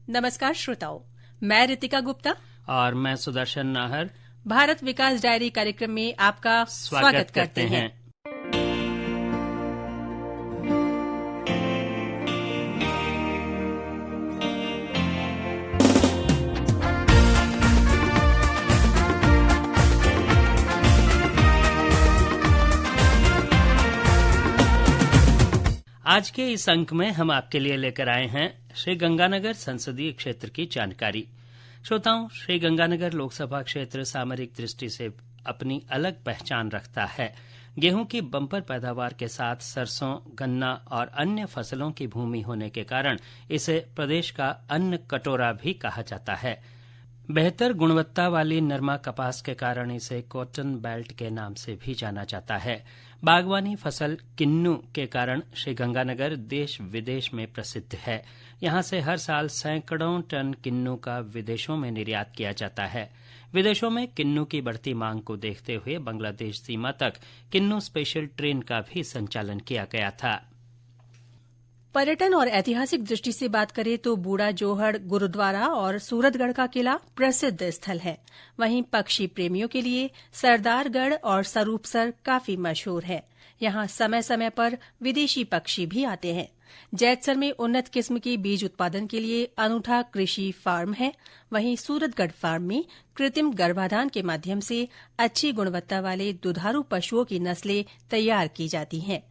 नमस्कार श्रोताओं, मैं रितिका गुप्ता और मैं सुदर्शन नाहर भारत विकास डायरी कार्यक्रम में आपका स्वागत करते हैं। आज के इस अंक में हम आपके लिए लेकर आए हैं श्रीगंगानगर संसदीय क्षेत्र की जानकारी। श्रोताओं, श्रीगंगानगर लोकसभा क्षेत्र सामरिक दृष्टि से अपनी अलग पहचान रखता है। गेहूं की बम्पर पैदावार के साथ सरसों, गन्ना और अन्य फसलों की भूमि होने के कारण इसे प्रदेश का अन्न कटोरा भी कहा जाता है। बेहतर गुणवत्ता वाली नरमा कपास के कारण इसे कॉटन बेल्ट के नाम से भी जाना जाता है। बागवानी फसल किन्नू के कारण श्रीगंगानगर देश विदेश में प्रसिद्ध है। यहाँ से हर साल सैकड़ों टन किन्नू का विदेशों में निर्यात किया जाता है। विदेशों में किन्नू की बढ़ती मांग को देखते हुए बांग्लादेश सीमा तक किन्नू स्पेशल ट्रेन का भी संचालन किया गया था। पर्यटन और ऐतिहासिक दृष्टि से बात करें तो बूढ़ा जोहड़ गुरुद्वारा और सूरतगढ़ का किला प्रसिद्ध स्थल है। वहीं पक्षी प्रेमियों के लिए सरदारगढ़ और सरूपसर काफी मशहूर है। यहाँ समय समय पर विदेशी पक्षी भी आते हैं। जैतसर में उन्नत किस्म के बीज उत्पादन के लिए अनूठा कृषि फार्म है। वहीं सूरतगढ़ फार्म में कृत्रिम गर्भाधान के माध्यम से अच्छी गुणवत्ता वाले दुधारू पशुओं की नस्लें तैयार की जाती हैं।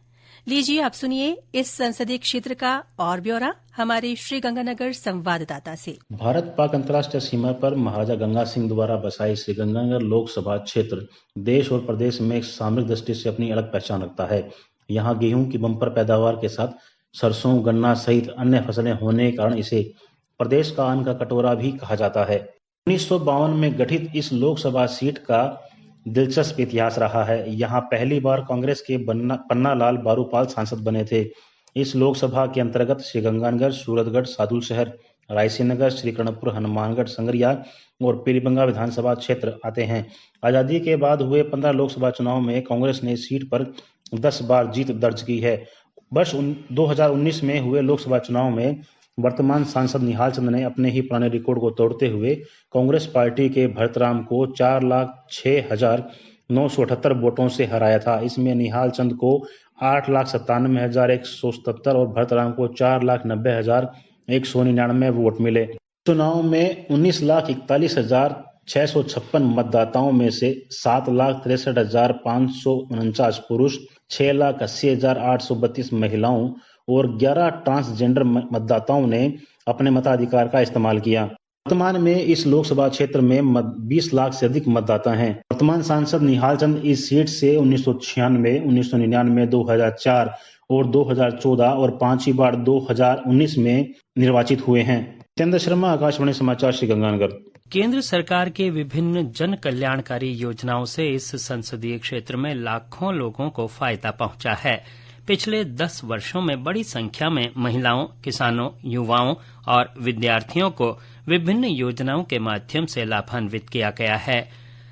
लीजिए अब सुनिए इस संसदीय क्षेत्र का और ब्यौरा हमारे श्रीगंगानगर संवाददाता से। भारत पाक अंतर्राष्ट्रीय सीमा पर महाराजा गंगा सिंह द्वारा बसाई श्रीगंगानगर लोकसभा क्षेत्र देश और प्रदेश में सामरिक दृष्टि से अपनी अलग पहचान रखता है। यहाँ गेहूं की बम्पर पैदावार के साथ सरसों, गन्ना सहित अन्य फसलें होने के कारण इसे प्रदेश का अन्न का कटोरा भी कहा जाता है। 1952 में गठित इस लोकसभा सीट का दिलचस्प इतिहास रहा है। यहाँ पहली बार कांग्रेस के पन्नालाल बारूपाल सांसद बने थे। इस लोकसभा के अंतर्गत श्रीगंगानगर, सूरतगढ़, सादुलशहर, रायसीनगर, श्रीकर्णपुर, हनुमानगढ़, संगरिया और पीलीबंगा विधानसभा क्षेत्र आते हैं। आजादी के बाद हुए 15 लोकसभा चुनाव में कांग्रेस ने इस सीट पर 10 बार जीत दर्ज की है। वर्ष 2019 में हुए लोकसभा चुनाव में वर्तमान सांसद निहाल चंद ने अपने ही पुराने रिकॉर्ड को तोड़ते हुए कांग्रेस पार्टी के भरतराम को 4,06,978 वोटों से हराया था। इसमें निहाल चंद को 8,97,177 और भरतराम को 4,90,199 वोट मिले। चुनाव में 19,41,656 मतदाताओं में से 7,63,549 पुरुष, 6,80,832 महिलाओं और 11 ट्रांसजेंडर मतदाताओं ने अपने मताधिकार का इस्तेमाल किया। वर्तमान में इस लोकसभा क्षेत्र में 20 लाख से अधिक मतदाता हैं। वर्तमान सांसद निहाल चंद इस सीट से 1996, 1999, 2004 और 2014 और 5वीं बार 2019 में निर्वाचित हुए हैं। चंद्र शर्मा, आकाशवाणी समाचार, श्रीगंगानगर। केंद्र सरकार के विभिन्न जन कल्याणकारी योजनाओं से इस संसदीय क्षेत्र में लाखों लोगों को फायदा पहुंचा है। पिछले 10 वर्षों में बड़ी संख्या में महिलाओं, किसानों, युवाओं और विद्यार्थियों को विभिन्न योजनाओं के माध्यम से लाभान्वित किया गया है।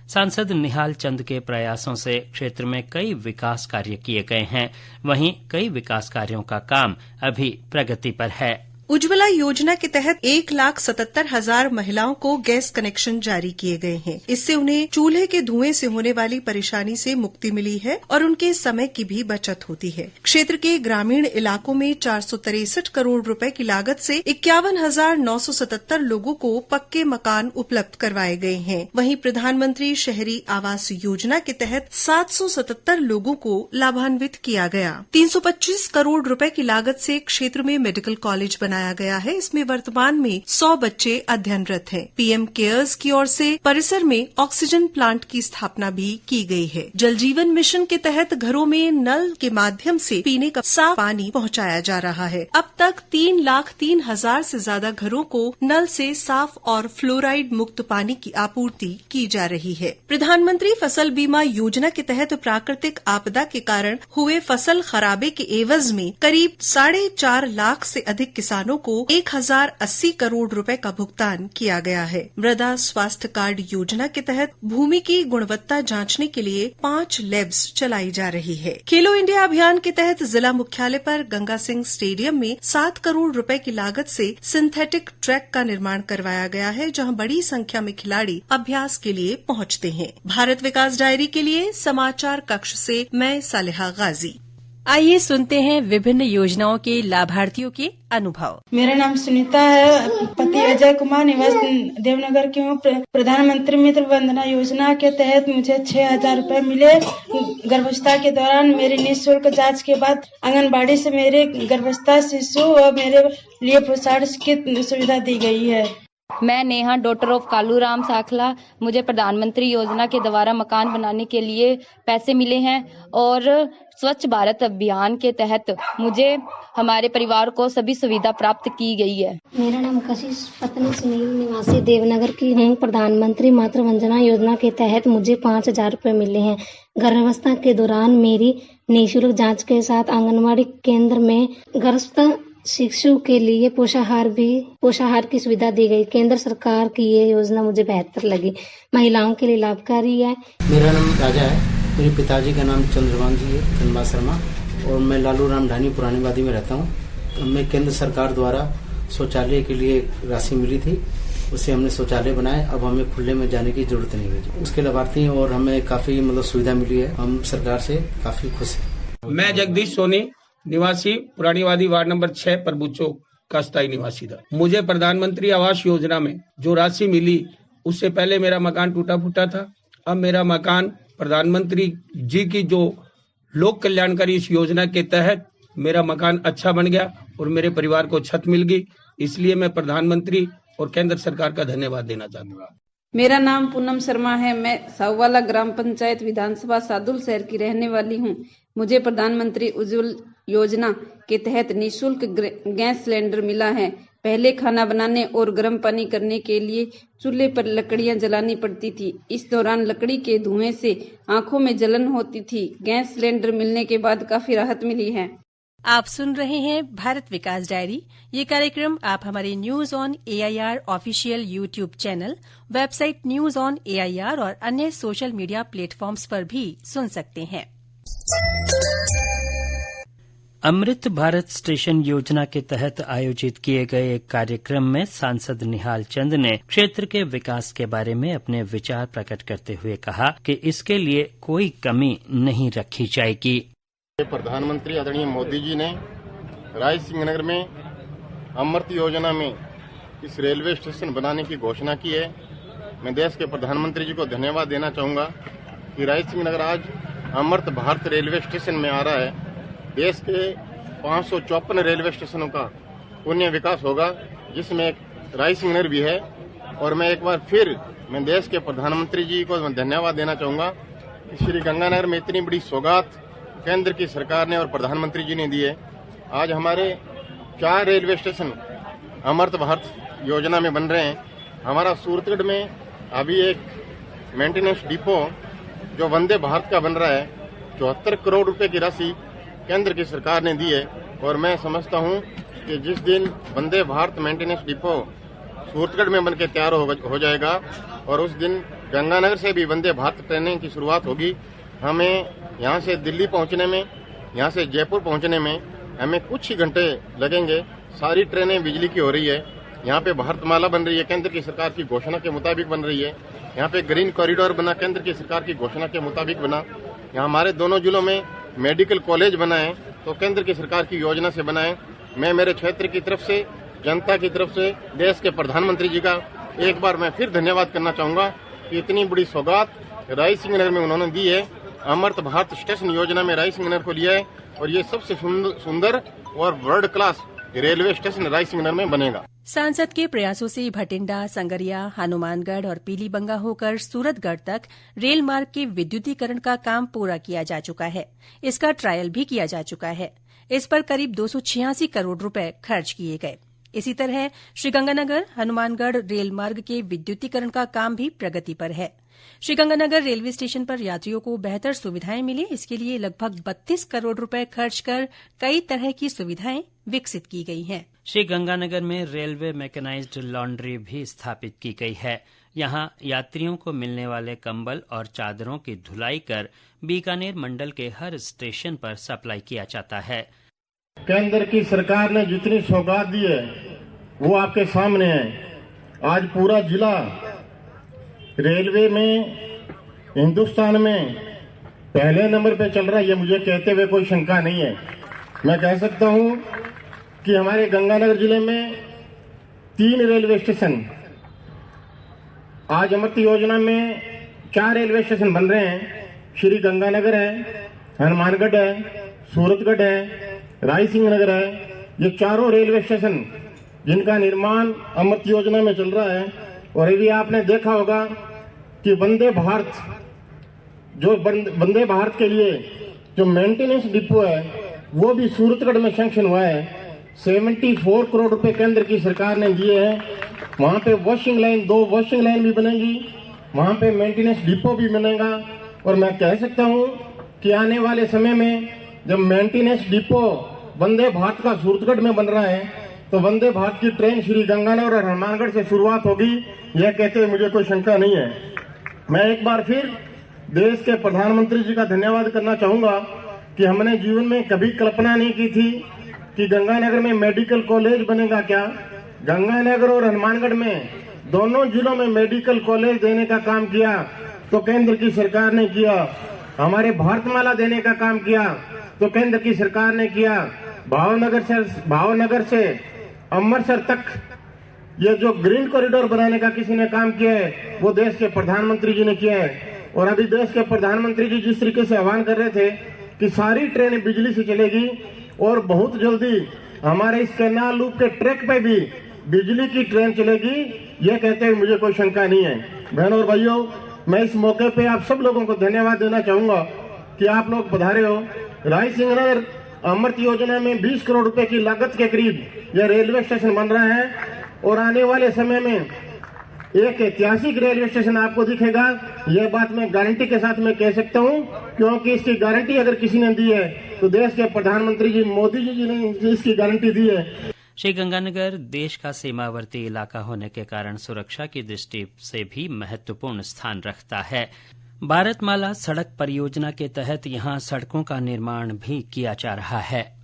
सांसद निहाल चंद के प्रयासों से क्षेत्र में कई विकास कार्य किए गए हैं। वहीं कई विकास कार्यों का काम अभी प्रगति पर है। उज्ज्वला योजना के तहत 1,77,000 महिलाओं को गैस कनेक्शन जारी किए गए हैं। इससे उन्हें चूल्हे के धुएं से होने वाली परेशानी से मुक्ति मिली है और उनके समय की भी बचत होती है। क्षेत्र के ग्रामीण इलाकों में 463 करोड़ रुपए की लागत से 51,977 लोगों को पक्के मकान उपलब्ध करवाए गए हैं। वहीं प्रधानमंत्री शहरी आवास योजना के तहत 777 लोगों को लाभान्वित किया गया। 325 करोड़ रुपए की लागत से क्षेत्र में मेडिकल कॉलेज बनाया गया है। इसमें वर्तमान में 100 बच्चे अध्ययनरत हैं। पीएम केयर्स की ओर से परिसर में ऑक्सीजन प्लांट की स्थापना भी की गई है। जल जीवन मिशन के तहत घरों में नल के माध्यम से पीने का साफ पानी पहुंचाया जा रहा है। अब तक 3,03,000 से ज्यादा घरों को नल से साफ और फ्लोराइड मुक्त पानी की आपूर्ति की जा रही है। प्रधानमंत्री फसल बीमा योजना के तहत प्राकृतिक आपदा के कारण हुए फसल खराबे के एवज में करीब 4.5 लाख से अधिक किसानों किसानों को 1080 करोड़ रुपए का भुगतान किया गया है। मृदा स्वास्थ्य कार्ड योजना के तहत भूमि की गुणवत्ता जांचने के लिए 5 लैब्स चलाई जा रही है। खेलो इंडिया अभियान के तहत जिला मुख्यालय पर गंगा सिंह स्टेडियम में 7 करोड़ रुपए की लागत से सिंथेटिक ट्रैक का निर्माण करवाया गया है, जहां बड़ी संख्या में खिलाड़ी अभ्यास के लिए पहुंचते हैं। भारत विकास डायरी के लिए समाचार कक्ष से मैं सालिहा गाजी। आइए सुनते हैं विभिन्न योजनाओं के लाभार्थियों के अनुभव। मेरा नाम सुनीता है, पति अजय कुमार, निवास देवनगर की हूँ। प्रधानमंत्री मित्र वंदना योजना के तहत मुझे 6,000 रुपए मिले। गर्भावस्था के दौरान मेरी निःशुल्क जांच के बाद आंगनबाड़ी से मेरे गर्भावस्था शिशु और मेरे लिए पोषण की सुविधा दी गई है। मैं नेहा, डॉटर ऑफ कालूराम साखला। मुझे प्रधानमंत्री योजना के द्वारा मकान बनाने के लिए पैसे मिले हैं और स्वच्छ भारत अभियान के तहत मुझे हमारे परिवार को सभी सुविधा प्राप्त की गई है। मेरा नाम कशिश पत्नी सुनील, निवासी देवनगर की हूँ। प्रधानमंत्री मातृ वंदना योजना के तहत मुझे 5,000 रुपए मिले हैं। गर्भावस्था के दौरान मेरी निःशुल्क जांच के साथ आंगनबाड़ी केंद्र में गर्भस्थ शिशु के लिए पोषाहार की सुविधा दी गई। केंद्र सरकार की ये योजना मुझे बेहतर लगी, महिलाओं के लिए लाभकारी है। मेरा नाम राजा है, मेरे पिताजी का नाम चंद्रभान जी है, चंद्रभान शर्मा, और मैं लालू राम ढानी पुरानी वादी में रहता हूँ। हमें केंद्र सरकार द्वारा शौचालय के लिए राशि मिली थी, उससे हमने शौचालय बनाए। अब हमें खुले में जाने की जरूरत नहीं है। उसके लाभार्थी और हमें काफी सुविधा मिली है। हम सरकार से काफी खुश हैं। मैं जगदीश सोनी, निवासी पुरानी वादी वार्ड नंबर 6 परबुचो का स्थायी निवासी था। मुझे प्रधानमंत्री आवास योजना में जो राशि मिली, उससे पहले मेरा मकान टूटा फूटा था। अब मेरा मकान प्रधानमंत्री जी की जो लोक कल्याणकारी इस योजना के तहत मेरा मकान अच्छा बन गया और मेरे परिवार को छत मिल गई। इसलिए मैं प्रधानमंत्री और केंद्र सरकार का धन्यवाद देना चाहूँगा। मेरा नाम पूनम शर्मा है। मैं साउवाला ग्राम पंचायत विधानसभा सादुल शहर की रहने वाली हूँ। मुझे प्रधानमंत्री उज्ज्वल योजना के तहत निःशुल्क गैस सिलेंडर मिला है। पहले खाना बनाने और गर्म पानी करने के लिए चूल्हे पर लकड़ियां जलानी पड़ती थी। इस दौरान लकड़ी के धुएं से आंखों में जलन होती थी। गैस सिलेंडर मिलने के बाद काफी राहत मिली है। आप सुन रहे हैं भारत विकास डायरी। ये कार्यक्रम आप हमारे news on AIR official YouTube channel, website news on AIR और अन्य सोशल मीडिया प्लेटफॉर्म्स पर भी सुन सकते हैं। अमृत भारत स्टेशन योजना के तहत आयोजित किए गए एक कार्यक्रम में सांसद निहाल चंद ने क्षेत्र के विकास के बारे में अपने विचार प्रकट करते हुए कहा कि इसके लिए कोई कमी नहीं रखी जाएगी। प्रधानमंत्री आदरणीय मोदी जी ने राय सिंह नगर में अमृत योजना में इस रेलवे स्टेशन बनाने की घोषणा की है। मैं देश के प्रधानमंत्री जी को धन्यवाद देना चाहूँगा कि राय सिंह नगर आज अमृत भारत रेलवे स्टेशन में आ रहा है। देश के 554 रेलवे स्टेशनों का पुण्य विकास होगा, जिसमें एक राय सिंह नगर भी है। और मैं एक बार फिर देश के प्रधानमंत्री जी को धन्यवाद देना चाहूँगा कि श्री गंगानगर में इतनी बड़ी सौगात केंद्र की सरकार ने और प्रधानमंत्री जी ने दी है। आज हमारे 4 रेलवे स्टेशन अमृत भारत योजना में बन रहे हैं। हमारा सूरतगढ़ में अभी एक मेंटेनेंस डिपो जो वंदे भारत का बन रहा है, 74 करोड़ रुपए की राशि केंद्र की सरकार ने दी है। और मैं समझता हूं कि जिस दिन वंदे भारत मेंटेनेंस डिपो सूरतगढ़ में बनकर तैयार हो जाएगा और उस दिन गंगानगर से भी वंदे भारत ट्रेनें की शुरुआत होगी। हमें यहाँ से दिल्ली पहुँचने में, यहाँ से जयपुर पहुँचने में हमें कुछ ही घंटे लगेंगे। सारी ट्रेनें बिजली की हो रही है। यहाँ पे भारतमाला बन रही है, केंद्र की सरकार की घोषणा के मुताबिक बन रही है। यहाँ पे ग्रीन कॉरिडोर बना, केंद्र की सरकार की घोषणा के मुताबिक बना। यहाँ हमारे दोनों जिलों में मेडिकल कॉलेज बना है, तो केंद्र की सरकार की योजना से बना है। मैं मेरे क्षेत्र की तरफ से, जनता की तरफ से देश के प्रधानमंत्री जी का एक बार मैं फिर धन्यवाद करना चाहूँगा कि इतनी बड़ी सौगात राय सिंह नगर में उन्होंने दी है। अमृत भारत स्टेशन योजना में राय सिंह नगर को लिया है और ये सबसे सुंदर और world class railway station Rai Singh Nagar में बनेगा। सांसद के प्रयासों से भटिंडा, संगरिया, हनुमानगढ़ और पीलीबंगा होकर सूरतगढ़ तक रेल मार्ग के विद्युतीकरण का काम पूरा किया जा चुका है। इसका ट्रायल भी किया जा चुका है। इस पर करीब 286 करोड़ रुपए खर्च किए गए। इसी तरह श्रीगंगानगर हनुमानगढ़ रेल मार्ग के विद्युतीकरण का काम भी प्रगति पर है। श्रीगंगानगर रेलवे स्टेशन पर यात्रियों को बेहतर सुविधाएं मिले, इसके लिए लगभग 32 करोड़ रुपए खर्च कर कई तरह की सुविधाएं विकसित की गई हैं। श्रीगंगानगर में रेलवे मैकेनाइज्ड लॉन्ड्री भी स्थापित की गई है। यहां यात्रियों को मिलने वाले कंबल और चादरों की धुलाई कर बीकानेर मंडल के हर स्टेशन पर सप्लाई किया जाता है। केंद्र की सरकार ने जितनी सौगात दी है वो आपके सामने है। आज पूरा जिला रेलवे में हिंदुस्तान में पहले नंबर पे चल रहा है, ये मुझे कहते हुए कोई शंका नहीं है। मैं कह सकता हूं कि हमारे गंगानगर जिले में 3 रेलवे स्टेशन, आज अमृत योजना में 4 रेलवे स्टेशन बन रहे हैं। श्री गंगानगर है, हनुमानगढ़ है, सूरतगढ़ है, रायसिंह नगर है। ये चारों रेलवे स्टेशन जिनका निर्माण अमृत योजना में चल रहा है। और यदि आपने देखा होगा कि वंदे भारत के लिए जो मेंटेनेंस डिपो है वो भी सूरतगढ़ में सैंक्शन हुआ है। 74 करोड़ रुपए केंद्र की सरकार ने दिए हैं। वहां पे वॉशिंग लाइन, 2 वॉशिंग लाइन भी बनेगी, वहां पे मेंटेनेंस डिपो भी बनेगा। और मैं कह सकता हूं कि आने वाले समय में जब मेंटेनेंस डिपो वंदे भारत का सूरतगढ़ में बन रहा है तो वंदे भारत की ट्रेन श्री गंगानगर और हनुमानगढ़ से शुरुआत होगी, यह कहते हुए मुझे कोई शंका नहीं है। मैं एक बार फिर देश के प्रधानमंत्री जी का धन्यवाद करना चाहूंगा कि हमने जीवन में कभी कल्पना नहीं की थी कि गंगानगर में मेडिकल कॉलेज बनेगा। क्या गंगानगर और हनुमानगढ़ में दोनों जिलों में मेडिकल कॉलेज देने का काम किया तो केंद्र की सरकार ने किया। हमारे भारतमाला देने का काम किया तो केंद्र की सरकार ने किया। भावनगर से अमृतसर तक ये जो ग्रीन कॉरिडोर बनाने का किसी ने काम किया है वो देश के प्रधानमंत्री जी ने किया है। और अभी देश के प्रधानमंत्री जी जिस तरीके से आह्वान कर रहे थे कि सारी ट्रेनें बिजली से चलेगी और बहुत जल्दी हमारे इस कैनाल लूप के ट्रैक पे भी बिजली की ट्रेन चलेगी, ये कहते हुए मुझे कोई शंका नहीं है। बहनों और भाइयों, मैं इस मौके पे आप सब लोगों को धन्यवाद देना चाहूंगा कि आप लोग पधारे हो। रायसिंह नगर अमृत योजना में 20 करोड़ रुपए की लागत के करीब यह रेलवे स्टेशन बन रहा है और आने वाले समय में एक ऐतिहासिक रेलवे स्टेशन आपको दिखेगा। यह बात मैं गारंटी के साथ में कह सकता हूं, क्योंकि इसकी गारंटी अगर किसी ने दी है तो देश के प्रधानमंत्री जी मोदी जी ने इसकी गारंटी दी है। श्रीगंगानगर देश का सीमावर्ती इलाका होने के कारण सुरक्षा की दृष्टि से भी महत्वपूर्ण स्थान रखता है। भारतमाला सड़क परियोजना के तहत यहां सड़कों का निर्माण भी किया जा रहा है।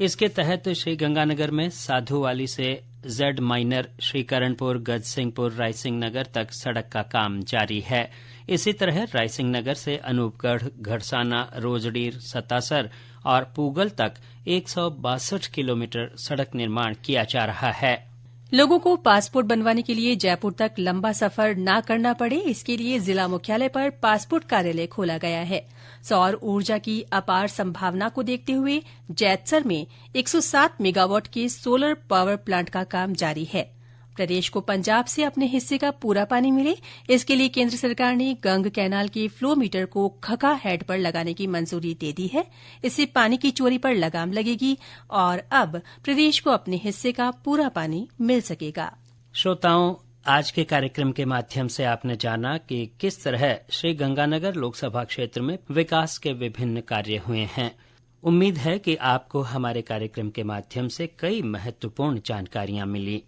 इसके तहत श्रीगंगानगर में साधुवाली से जेड माइनर, श्रीकरणपुर, गजसिंहपुर, रायसिंह नगर तक सड़क का काम जारी है। इसी तरह रायसिंह नगर से अनूपगढ़, घड़साना, रोजडीर, सतासर और पूगल तक 162 किलोमीटर सड़क निर्माण किया जा रहा है। लोगों को पासपोर्ट बनवाने के लिए जयपुर तक लंबा सफर न करना पड़े, इसके लिए जिला मुख्यालय पर पासपोर्ट कार्यालय खोला गया है। सौर ऊर्जा की अपार संभावना को देखते हुए जैतसर में 107 मेगावाट के सोलर पावर प्लांट का काम जारी है। प्रदेश को पंजाब से अपने हिस्से का पूरा पानी मिले, इसके लिए केंद्र सरकार ने गंग कैनाल के फ्लो मीटर को खका हेड पर लगाने की मंजूरी दे दी है। इससे पानी की चोरी पर लगाम लगेगी और अब प्रदेश को अपने हिस्से का पूरा पानी मिल सकेगा। श्रोताओं, आज के कार्यक्रम के माध्यम से आपने जाना कि किस तरह श्रीगंगानगर लोकसभा क्षेत्र में विकास के विभिन्न कार्य हुए हैं। उम्मीद है कि आपको हमारे कार्यक्रम के माध्यम से कई महत्वपूर्ण जानकारियां मिली।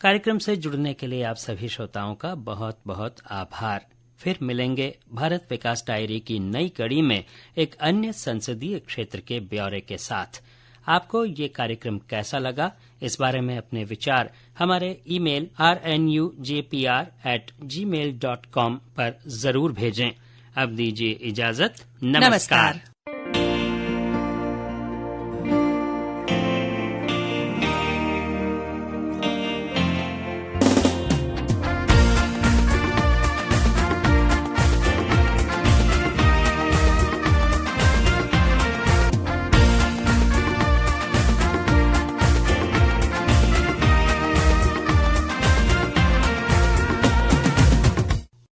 कार्यक्रम से जुड़ने के लिए आप सभी श्रोताओं का बहुत बहुत आभार। फिर मिलेंगे भारत विकास डायरी की नई कड़ी में एक अन्य संसदीय क्षेत्र के ब्यौरे के साथ। आपको ये कार्यक्रम कैसा लगा, इस बारे में अपने विचार हमारे ईमेल rnujpr@gmail.com पर जरूर भेजें। अब दीजिए इजाजत। नमस्कार।